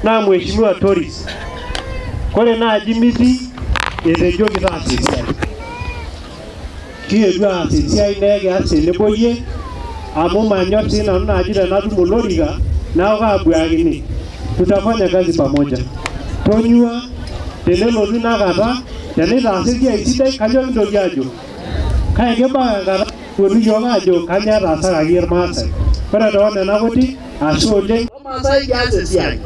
na mheshimiwa Toris kole na jimiti etejo kitaasisia kiedwa asisia inege aseleboye amu manyor sina na ajira na tumolorika na wakabwagini tutafanya kazi pamoja tonyua tenelo zina kata tenita asikia isidai kanyo ndoki ajo kaeke banga wonu yoga ajo kanya rasa agir masa para dona na goti asole masai asisia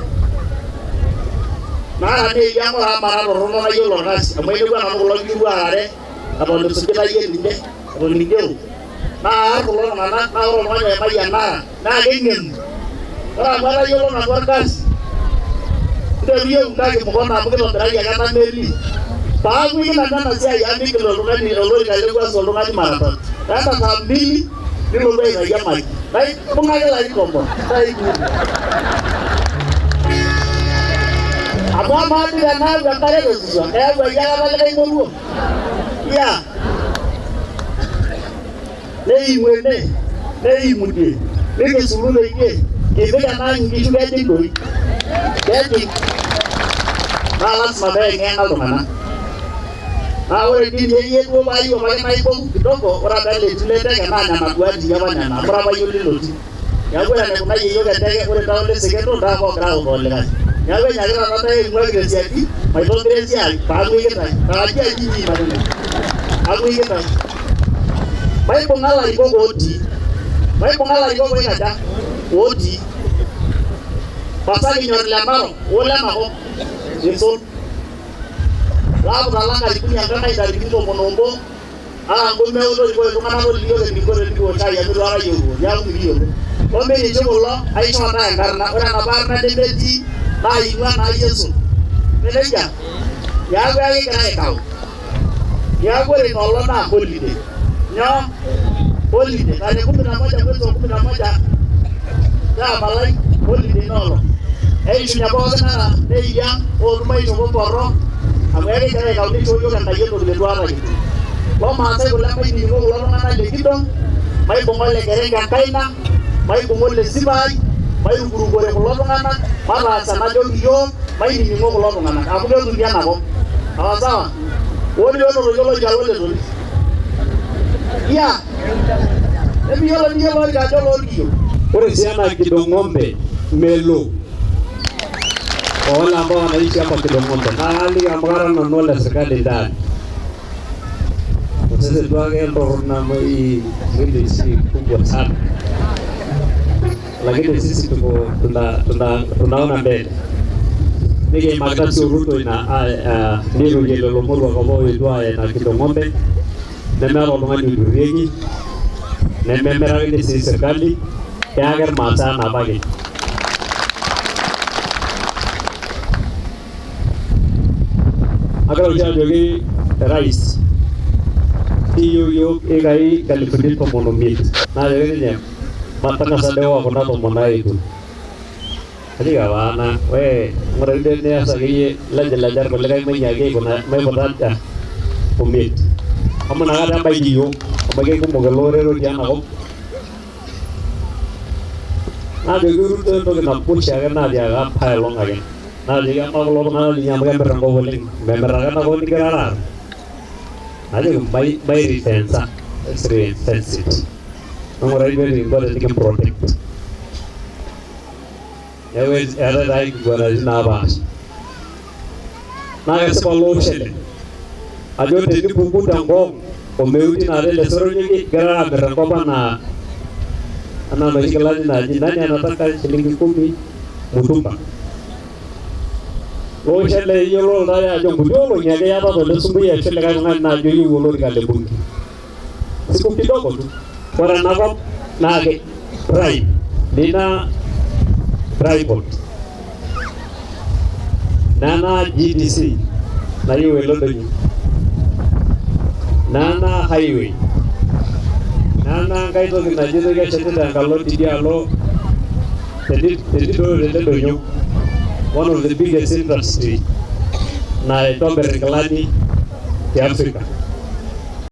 na ne yango amara rono na yolo ras amwe ni bana ko logi buare abon so kita yende abon ni geu na ko na ro ma ya bayana na gengem ora mara yolo na warkas ndio hiyo ndage mkona mkelo ndaraja kana meli bagu ina nana sia ya mikelo lugani lolo ile kwa so lugani marathon hata saa 2 ni lolo ile ya maji dai bunga la ikombo dai Abang mati dan nak berkara bersua. Berjalan apa lagi mulu? Ya. Nei muene, nei mudi. Nei sulu lagi. Ibu dan nak ingin juga jadi. Jadi. Balas mana yang kalau mana? Awal ini dia itu bayu, bayu naik pun kitoko. Orang beli sulit kan? Nana buat dia mana? Berapa yuli luti? Ya gue nak nak iyo kan? Tega gue tahu le sekitar dah kau kerau boleh kan? Ya gue nyari orang kata yang gue kerja di, macam kerja, pagu ikan, kerja di mana? Pagu ikan. Baik pengalah ibu odi, baik pengalah ibu boleh ada odi. Pasal ini orang lamar, orang mau, itu. Lalu kalau kali punya kerana dari itu menombo, gue mau itu mana mau lihat di saya itu orang yang video. Kau ini coba ayo mana karena orang apa nanti beli. Na iwa na Yesu. Meneja. Ya gwa yi kana ikaw. Ya gwa ri no na holiday. Nyo holiday. Kale 11 mwezi wa 11. Ya balai holiday no. Shunya boga na neya o rumai no borro. Amere kana ikaw ni choyo kan tayo to letwara yi. Lo ma sai bulan mai ni go lo na le Kidong. Mai bongol le gerenga kaina. Mai bongol le sibai. Mai guru gore ko lodo ngana mala sama jo yo mai ni ngo ko lodo ngana aku do dunia nabo awasawa woni yo no yo jalo le do ya ebi yo ni yo ga jo lo dio ore siana Kidong ngombe melo ola ambao wanaishi hapa Kidong ngombe na hali amgara na nola serikali ndani sasa tuage ndo na mai ngili si kubwa sana lakini sisi tuko tunaona mbele nige magati uruto ina niro yelo lomoro kwa idwa na Kidong ngombe na mero ngani duregi na memera ile si serikali yager mata na bagi agar uja jogi rais iyo egai kalifundit kwa monomit na jogi matanga sadewa kuna to monai tu jadi kawana we ngorende ne asagi lajar ko legai mai yage kuna mai bodata umit amana ada bai dio bagi ko mogalore ro jana ko na de guru to na pucha ga na dia ga phailong age na dia ma lo na linya ma ga rango boling member ga na ko ni gara ade bai retensa extreme sensitive Nomor very important to protect. Always ada dai gua di nabas. Naga sepuluh sel. Ajo tadi buku tanggung. Pemeutin ada lesor ni gara berangkopan na. Anak masih kelas ni nanya anak tak selingi kumi mutumpa. Lo sel yo lo daya ajo bujo lo nya ya apa to sumbu ya sel kan na jo yu lo ga le bungi. Siku kidogo tu. Orang nabab nage prime dina tripod nana GDC na yu elodonyi nana highway nana kaito na jido ga chetenda ngalo tidialo tedidonyo one of the biggest industry na Tomber Gladi Africa